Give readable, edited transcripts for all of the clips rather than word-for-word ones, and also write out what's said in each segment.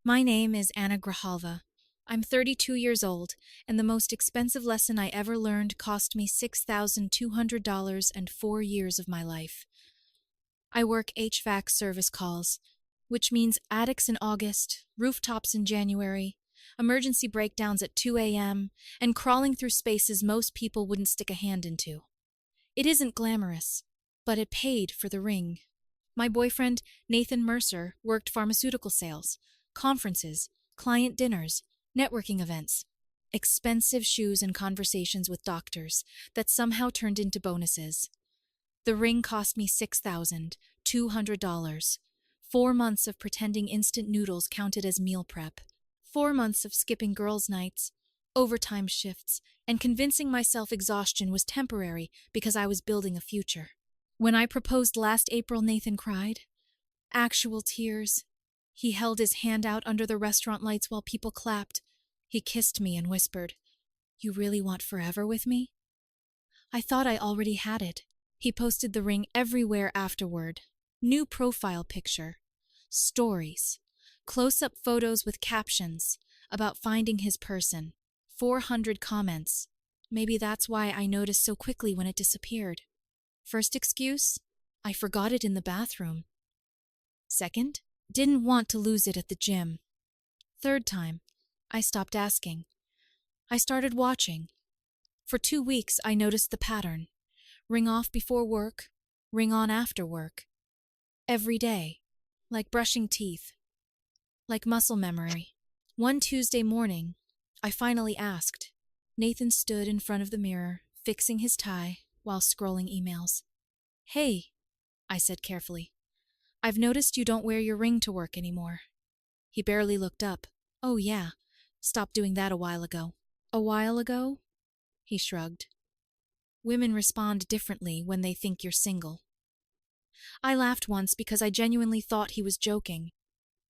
My name is Anna Grijalva. I'm 32 years old, and the most expensive lesson I ever learned cost me $6,200 and 4 years of my life. I work HVAC service calls, which means attics in August, rooftops in January, emergency breakdowns at 2 a.m., and crawling through spaces most people wouldn't stick a hand into. It isn't glamorous, but it paid for the ring. My boyfriend, Nathan Mercer, worked pharmaceutical sales, conferences, client dinners, networking events, expensive shoes and conversations with doctors that somehow turned into bonuses. The ring cost me $6,200. 4 months of pretending instant noodles counted as meal prep. 4 months of skipping girls' nights, overtime shifts, and convincing myself exhaustion was temporary because I was building a future. When I proposed last April, Nathan cried. Actual tears. He held his hand out under the restaurant lights while people clapped. He kissed me and whispered, "You really want forever with me?" I thought I already had it. He posted the ring everywhere afterward. New profile picture. Stories. Close-up photos with captions about finding his person. 400 comments. Maybe that's why I noticed so quickly when it disappeared. First excuse? I forgot it in the bathroom. Second? Didn't want to lose it at the gym. Third time? I stopped asking. I started watching. For 2 weeks, I noticed the pattern. Ring off before work, ring on after work. Every day. Like brushing teeth. Like muscle memory. One Tuesday morning, I finally asked. Nathan stood in front of the mirror, fixing his tie while scrolling emails. "Hey," I said carefully. "I've noticed you don't wear your ring to work anymore." He barely looked up. "Oh yeah, stopped doing that a while ago." "A while ago?" He shrugged. "Women respond differently when they think you're single." I laughed once because I genuinely thought he was joking.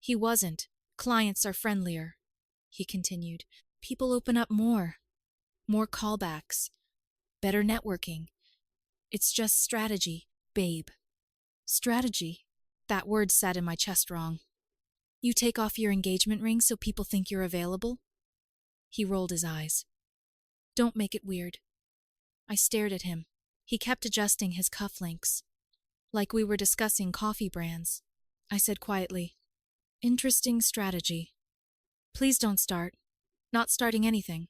He wasn't. "Clients are friendlier," he continued. "People open up more. More callbacks. Better networking. It's just strategy, babe." Strategy. That word sat in my chest wrong. "You take off your engagement ring so people think you're available?" He rolled his eyes. "Don't make it weird." I stared at him. He kept adjusting his cufflinks. Like we were discussing coffee brands. I said quietly, "Interesting strategy. Please don't start. Not starting anything."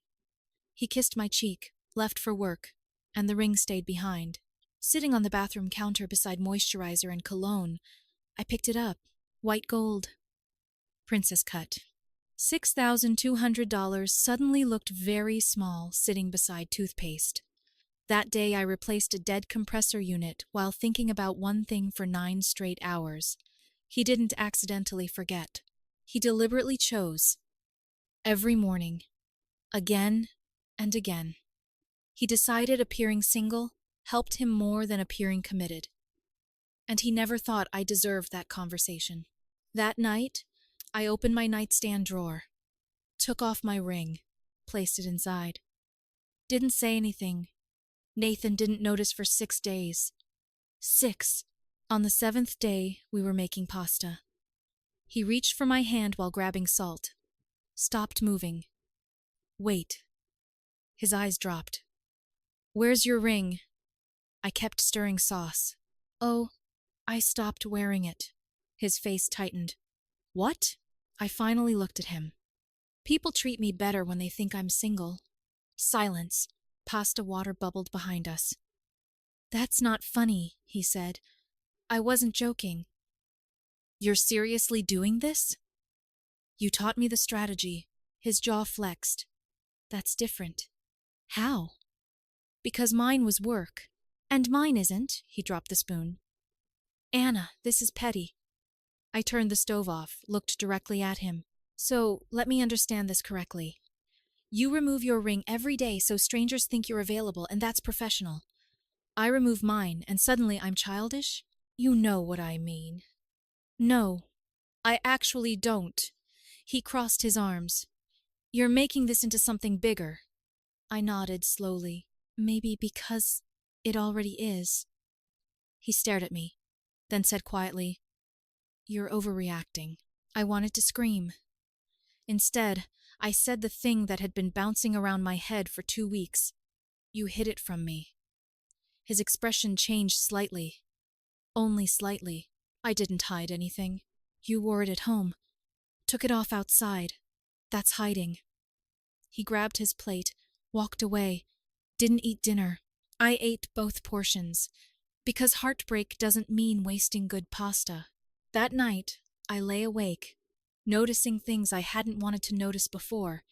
He kissed my cheek, left for work, and the ring stayed behind. Sitting on the bathroom counter beside moisturizer and cologne, I picked it up. White gold. Princess cut. $6,200 suddenly looked very small sitting beside toothpaste. That day I replaced a dead compressor unit while thinking about one thing for 9 straight hours. He didn't accidentally forget. He deliberately chose. Every morning. Again and again. He decided appearing single helped him more than appearing committed. And he never thought I deserved that conversation. That night, I opened my nightstand drawer, took off my ring, placed it inside. Didn't say anything. Nathan didn't notice for 6 days. 6. On the 7th day, we were making pasta. He reached for my hand while grabbing salt. Stopped moving. "Wait." His eyes dropped. "Where's your ring?" I kept stirring sauce. "Oh, I stopped wearing it." His face tightened. "What?" I finally looked at him. People treat me better when they think I'm single. Silence. Pasta water bubbled behind us. "That's not funny," he said. "I wasn't joking." "You're seriously doing this?" "You taught me the strategy." His jaw flexed. "That's different." "How?" "Because mine was work. And mine isn't." He dropped the spoon. "Anna, this is petty." I turned the stove off, looked directly at him. "So, let me understand this correctly. You remove your ring every day so strangers think you're available, and that's professional. I remove mine, and suddenly I'm childish? You know what I mean." "No, I actually don't." He crossed his arms. "You're making this into something bigger." I nodded slowly. "Maybe because it already is." He stared at me, then said quietly, "You're overreacting." I wanted to scream. Instead, I said the thing that had been bouncing around my head for 2 weeks. You hid it from me. His expression changed slightly. Only slightly. I didn't hide anything. You wore it at home. Took it off outside. That's hiding. He grabbed his plate, walked away, didn't eat dinner. I ate both portions, because heartbreak doesn't mean wasting good pasta. That night, I lay awake, noticing things I hadn't wanted to notice before.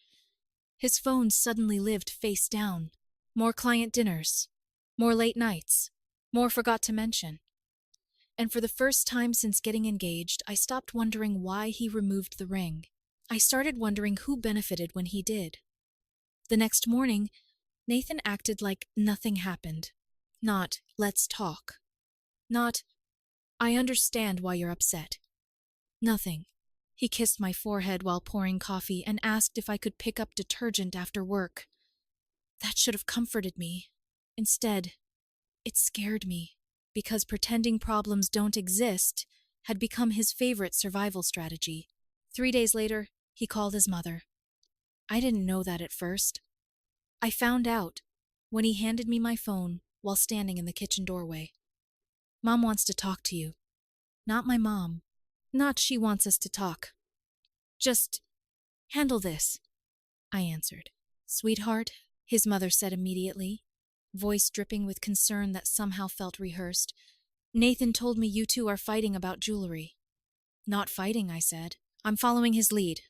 His phone suddenly lived face down. More client dinners. More late nights. More forgot to mention. And for the first time since getting engaged, I stopped wondering why he removed the ring. I started wondering who benefited when he did. The next morning, Nathan acted like nothing happened. Not, let's talk. Not, I understand why you're upset. Nothing. He kissed my forehead while pouring coffee and asked if I could pick up detergent after work. That should have comforted me. Instead, it scared me, because pretending problems don't exist had become his favorite survival strategy. 3 days later, he called his mother. I didn't know that at first. I found out when he handed me my phone while standing in the kitchen doorway. Mom wants to talk to you. Not my mom. Not she wants us to talk. Just handle this, I answered. Sweetheart, his mother said immediately, voice dripping with concern that somehow felt rehearsed. Nathan told me you two are fighting about jewelry. Not fighting, I said. I'm following his lead.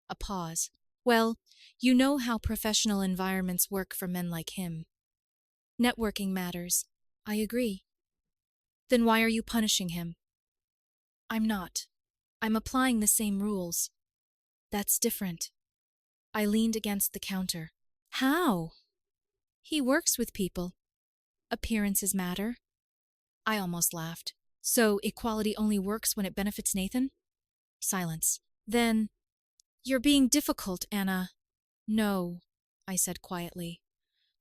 A pause. Well, you know how professional environments work for men like him. Networking matters. I agree. Then why are you punishing him? I'm not. I'm applying the same rules. That's different. I leaned against the counter. How? He works with people. Appearances matter. I almost laughed. So equality only works when it benefits Nathan? Silence. Then, you're being difficult, Anna. No, I said quietly.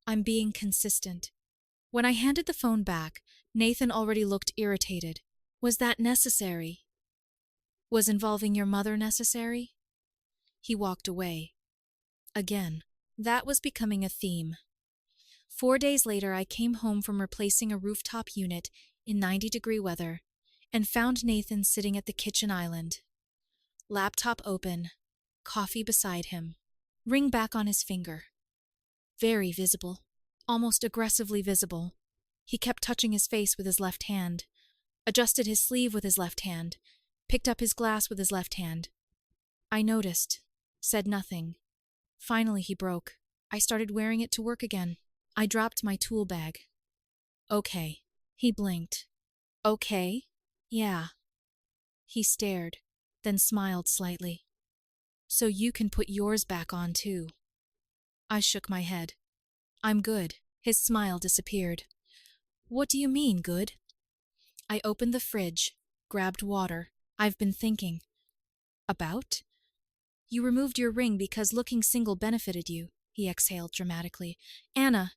I'm being consistent. When I handed the phone back, Nathan already looked irritated. Was that necessary? Was involving your mother necessary? He walked away. Again, that was becoming a theme. 4 days later, I came home from replacing a rooftop unit in 90-degree weather and found Nathan sitting at the kitchen island. Laptop open, coffee beside him, ring back on his finger. Very visible, almost aggressively visible. He kept touching his face with his left hand, adjusted his sleeve with his left hand, picked up his glass with his left hand. I noticed, said nothing. Finally he broke. I started wearing it to work again. I dropped my tool bag. Okay. He blinked. Okay? Yeah. He stared, then smiled slightly. So you can put yours back on too. I shook my head. I'm good. His smile disappeared. What do you mean, good? I opened the fridge, grabbed water. I've been thinking. About? You removed your ring because looking single benefited you, he exhaled dramatically. Anna.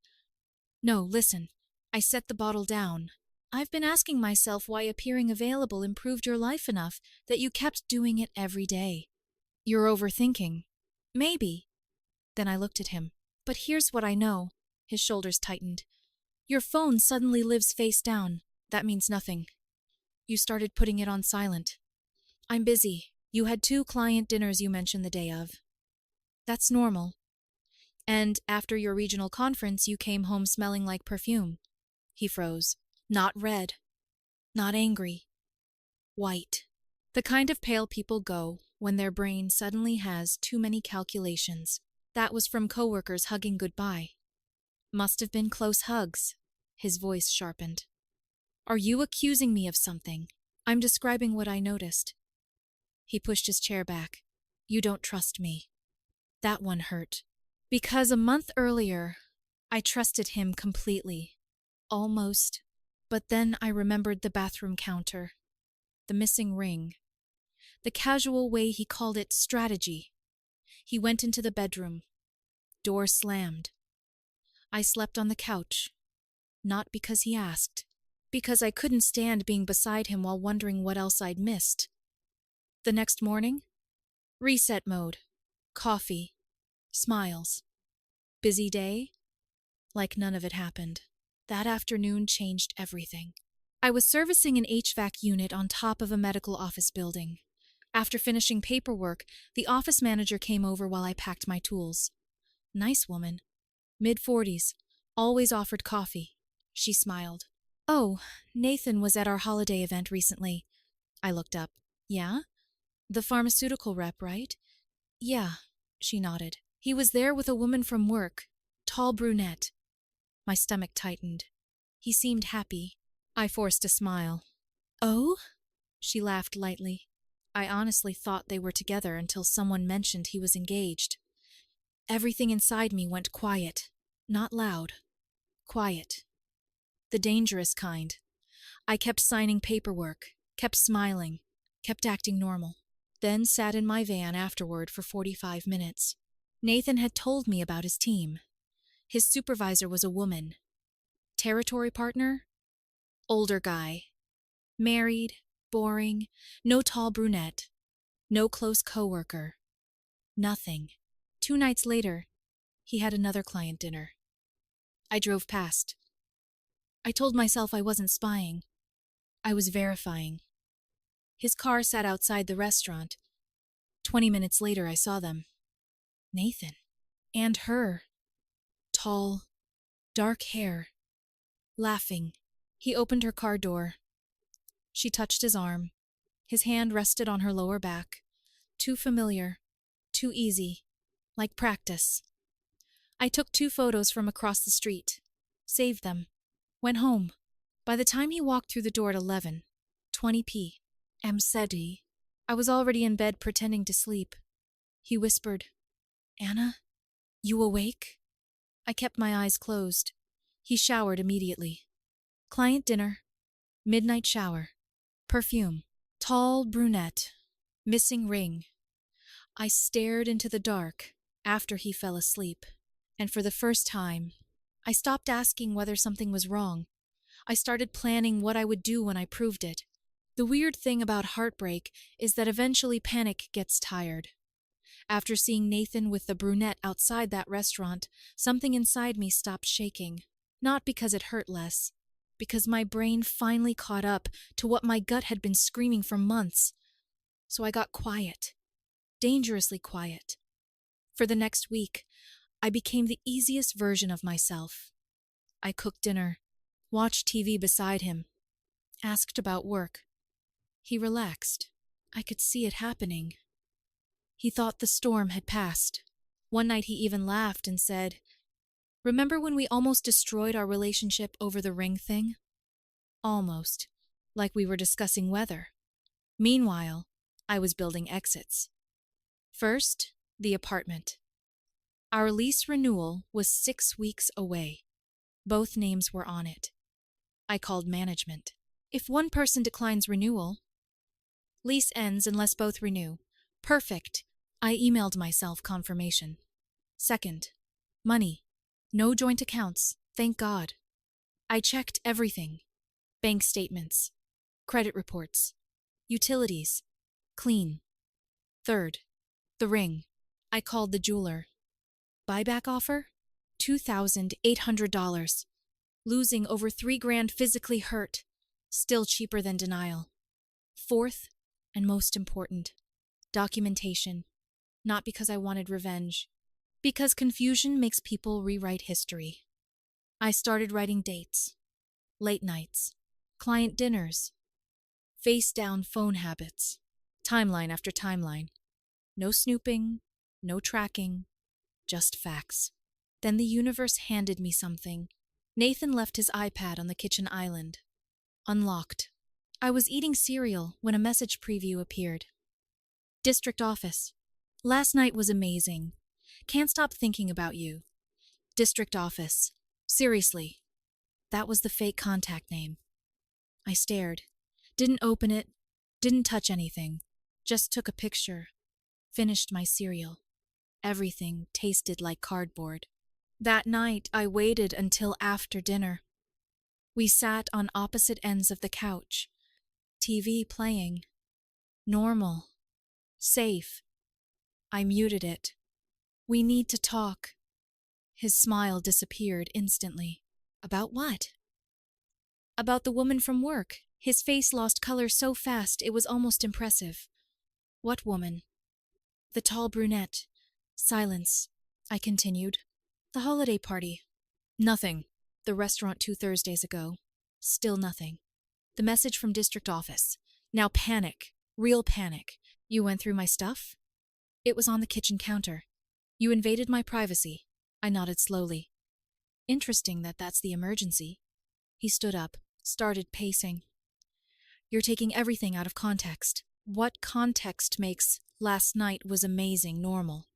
No, listen. I set the bottle down. I've been asking myself why appearing available improved your life enough that you kept doing it every day. You're overthinking. Maybe. Then I looked at him. But here's what I know. His shoulders tightened. Your phone suddenly lives face down. That means nothing. You started putting it on silent. I'm busy. You had 2 client dinners you mentioned the day of. That's normal. And after your regional conference, you came home smelling like perfume. He froze. Not red. Not angry. White. The kind of pale people go when their brain suddenly has too many calculations. That was from coworkers hugging goodbye. Must have been close hugs. His voice sharpened. Are you accusing me of something? I'm describing what I noticed. He pushed his chair back. You don't trust me. That one hurt. Because a month earlier, I trusted him completely. Almost. But then I remembered the bathroom counter. The missing ring. The casual way he called it strategy. He went into the bedroom. Door slammed. I slept on the couch. Not because he asked. Because I couldn't stand being beside him while wondering what else I'd missed. The next morning, Reset mode. Coffee. Smiles. Busy day? Like none of it happened. That afternoon changed everything. I was servicing an HVAC unit on top of a medical office building. After finishing paperwork, the office manager came over while I packed my tools. Nice woman. Mid-40s. Always offered coffee. She smiled. Oh, Nathan was at our holiday event recently. I looked up. Yeah? The pharmaceutical rep, right? Yeah, she nodded. He was there with a woman from work. Tall brunette. My stomach tightened. He seemed happy. I forced a smile. Oh? She laughed lightly. I honestly thought they were together until someone mentioned he was engaged. Everything inside me went quiet. Not loud. Quiet. The dangerous kind. I kept signing paperwork, kept smiling, kept acting normal. Then sat in my van afterward for 45 minutes. Nathan had told me about his team. His supervisor was a woman. Territory partner? Older guy. Married, boring, no tall brunette, no close coworker. Nothing. 2 nights later, he had another client dinner. I drove past. I told myself I wasn't spying. I was verifying. His car sat outside the restaurant. 20 minutes later, I saw them. Nathan. And her. Tall, dark hair. Laughing. He opened her car door. She touched his arm. His hand rested on her lower back. Too familiar. Too easy. Like practice. I took 2 photos from across the street. Saved them. Went home. By the time he walked through the door at 11, 20 said he. I was already in bed pretending to sleep. He whispered, Anna, you awake? I kept my eyes closed. He showered immediately. Client dinner. Midnight shower. Perfume. Tall brunette. Missing ring. I stared into the dark after he fell asleep. And for the first time, I stopped asking whether something was wrong. I started planning what I would do when I proved it. The weird thing about heartbreak is that eventually panic gets tired. After seeing Nathan with the brunette outside that restaurant, something inside me stopped shaking. Not because it hurt less, because my brain finally caught up to what my gut had been screaming for months. So I got quiet. Dangerously quiet. For the next week, I became the easiest version of myself. I cooked dinner, watched TV beside him, asked about work. He relaxed. I could see it happening. He thought the storm had passed. One night he even laughed and said, Remember when we almost destroyed our relationship over the ring thing? Almost. Like we were discussing weather. Meanwhile, I was building exits. First, the apartment. Our lease renewal was 6 weeks away. Both names were on it. I called management. If one person declines renewal, lease ends unless both renew. Perfect. I emailed myself confirmation. Second, money. No joint accounts, thank God. I checked everything. Bank statements, credit reports, utilities, clean. Third, the ring. I called the jeweler. Buyback offer? $2,800. Losing over $3,000 physically hurt. Still cheaper than denial. Fourth, and most important, documentation. Not because I wanted revenge. Because confusion makes people rewrite history. I started writing dates. Late nights. Client dinners. Face-down phone habits. Timeline after timeline. No snooping, no tracking, just facts. Then the universe handed me something. Nathan left his iPad on the kitchen island. Unlocked. I was eating cereal when a message preview appeared. District office. Last night was amazing. Can't stop thinking about you. District office. Seriously. That was the fake contact name. I stared. Didn't open it. Didn't touch anything. Just took a picture. Finished my cereal. Everything tasted like cardboard. That night, I waited until after dinner. We sat on opposite ends of the couch. TV playing. Normal. Safe. I muted it. We need to talk. His smile disappeared instantly. About what? About the woman from work. His face lost color so fast it was almost impressive. What woman? The tall brunette. Silence. I continued. The holiday party. Nothing. The restaurant 2 Thursdays ago. Still nothing. The message from district office. Now panic. Real panic. You went through my stuff? It was on the kitchen counter. You invaded my privacy. I nodded slowly. Interesting that that's the emergency. He stood up, started pacing. You're taking everything out of context. What context makes "last night was amazing" normal?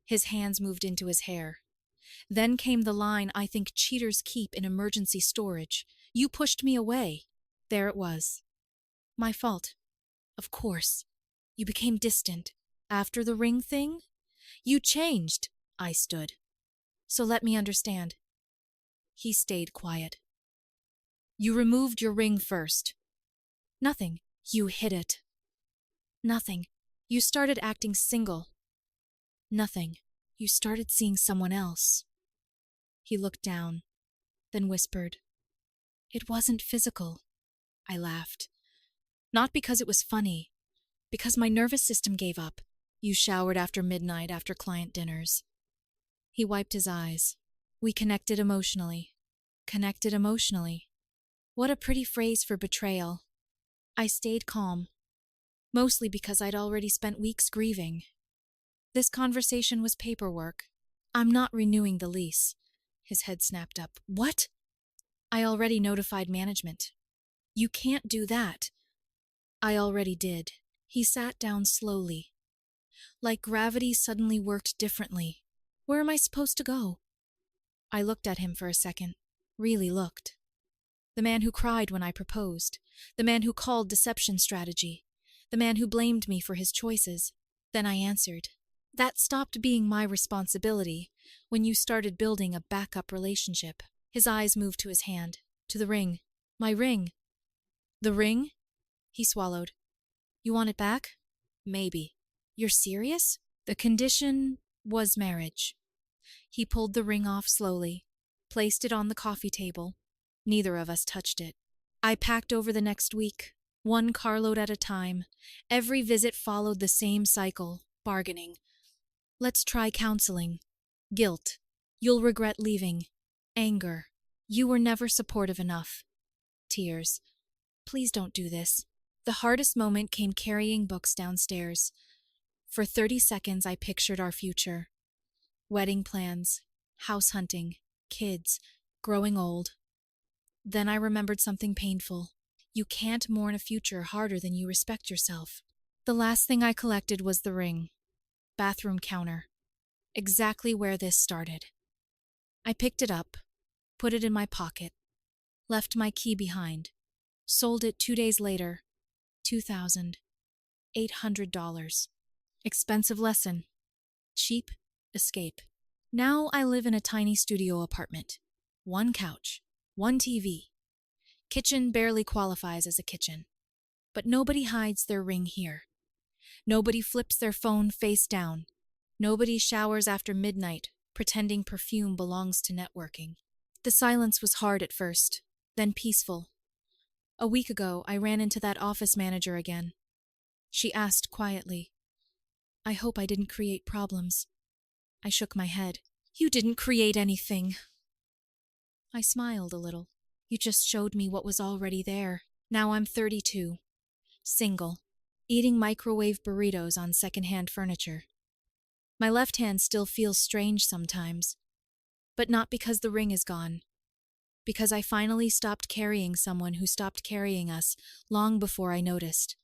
His hands moved into his hair. Then came the line I think cheaters keep in emergency storage. You pushed me away. There it was. My fault. Of course. You became distant. After the ring thing? You changed. I stood. So let me understand. He stayed quiet. You removed your ring first. Nothing. You hid it. Nothing. You started acting single. Nothing. You started seeing someone else. He looked down, then whispered, It wasn't physical. I laughed. Not because it was funny, because my nervous system gave up. You showered after midnight after client dinners. He wiped his eyes. We connected emotionally. Connected emotionally. What a pretty phrase for betrayal. I stayed calm, mostly because I'd already spent weeks grieving. This conversation was paperwork. I'm not renewing the lease. His head snapped up. What? I already notified management. You can't do that. I already did. He sat down slowly. Like gravity suddenly worked differently. Where am I supposed to go? I looked at him for a second. Really looked. The man who cried when I proposed. The man who called deception strategy. The man who blamed me for his choices. Then I answered. That stopped being my responsibility when you started building a backup relationship. His eyes moved to his hand, to the ring. My ring. The ring? He swallowed. You want it back? Maybe. You're serious? The condition was marriage. He pulled the ring off slowly, placed it on the coffee table. Neither of us touched it. I packed over the next week, one carload at a time. Every visit followed the same cycle, bargaining. Let's try counseling. Guilt. You'll regret leaving. Anger. You were never supportive enough. Tears. Please don't do this. The hardest moment came carrying books downstairs. For 30 seconds I pictured our future. Wedding plans, house hunting, kids, growing old. Then I remembered something painful. You can't mourn a future harder than you respect yourself. The last thing I collected was the ring. Bathroom counter. Exactly where this started. I picked it up, put it in my pocket, left my key behind, sold it 2 days later. $2,800. Expensive lesson. Cheap escape. Now I live in a tiny studio apartment. One couch, one TV. Kitchen barely qualifies as a kitchen. But nobody hides their ring here. Nobody flips their phone face down. Nobody showers after midnight, pretending perfume belongs to networking. The silence was hard at first, then peaceful. A week ago, I ran into that office manager again. She asked quietly, I hope I didn't create problems. I shook my head. You didn't create anything. I smiled a little. You just showed me what was already there. Now I'm 32, single, eating microwave burritos on secondhand furniture. My left hand still feels strange sometimes, but not because the ring is gone. Because I finally stopped carrying someone who stopped carrying us long before I noticed.